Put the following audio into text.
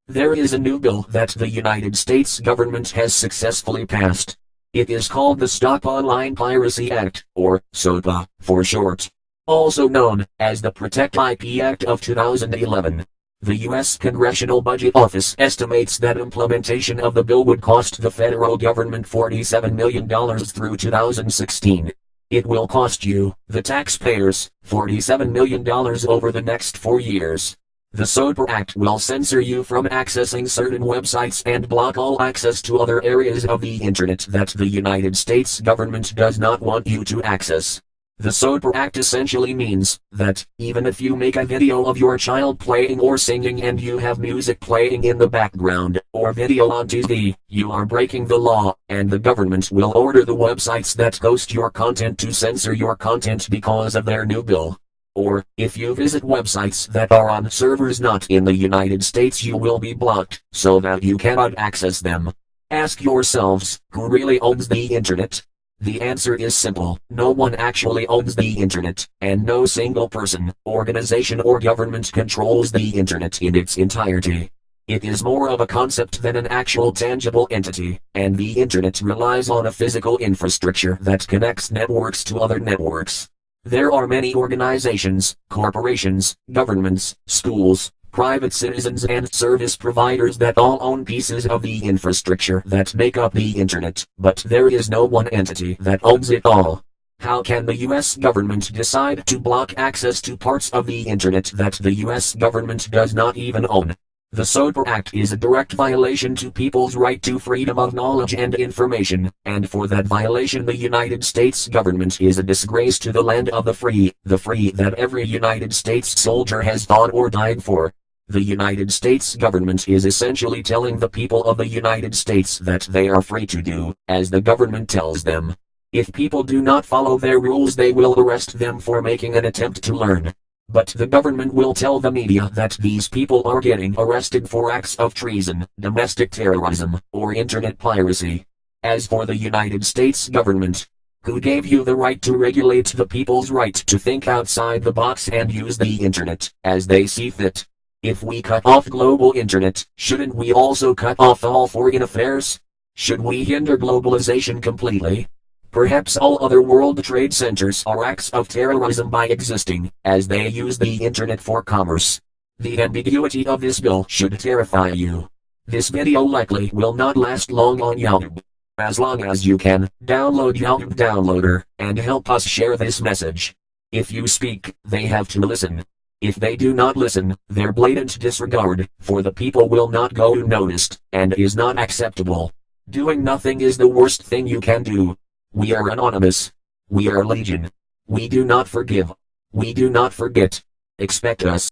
There is a new bill that the United States government has successfully passed. It is called the Stop Online Piracy Act, or SOPA, for short. Also known as the Protect IP Act of 2011. The U.S. Congressional Budget Office estimates that implementation of the bill would cost the federal government $47 million through 2016. It will cost you, the taxpayers, $47 million over the next 4 years. The SOPA Act will censor you from accessing certain websites and block all access to other areas of the internet that the United States government does not want you to access. The SOPA Act essentially means that, even if you make a video of your child playing or singing and you have music playing in the background, or video on TV, you are breaking the law, and the government will order the websites that host your content to censor your content because of their new bill. Or, if you visit websites that are on servers not in the United States, you will be blocked, so that you cannot access them. Ask yourselves, who really owns the internet? The answer is simple: no one actually owns the internet, and no single person, organization or government controls the internet in its entirety. It is more of a concept than an actual tangible entity, and the internet relies on a physical infrastructure that connects networks to other networks. There are many organizations, corporations, governments, schools, private citizens and service providers that all own pieces of the infrastructure that make up the internet, but there is no one entity that owns it all. How can the US government decide to block access to parts of the internet that the US government does not even own? The SOPA Act is a direct violation to people's right to freedom of knowledge and information, and for that violation the United States government is a disgrace to the land of the free that every United States soldier has fought or died for. The United States government is essentially telling the people of the United States that they are free to do as the government tells them. If people do not follow their rules, they will arrest them for making an attempt to learn. But the government will tell the media that these people are getting arrested for acts of treason, domestic terrorism, or internet piracy. As for the United States government, who gave you the right to regulate the people's right to think outside the box and use the internet as they see fit? If we cut off global internet, shouldn't we also cut off all foreign affairs? Should we hinder globalization completely? Perhaps all other world trade centers are acts of terrorism by existing, as they use the internet for commerce. The ambiguity of this bill should terrify you. This video likely will not last long on YouTube. As long as you can, download YouTube Downloader, and help us share this message. If you speak, they have to listen. If they do not listen, their blatant disregard for the people will not go unnoticed, and is not acceptable. Doing nothing is the worst thing you can do. We are anonymous. We are legion. We do not forgive. We do not forget. Expect us.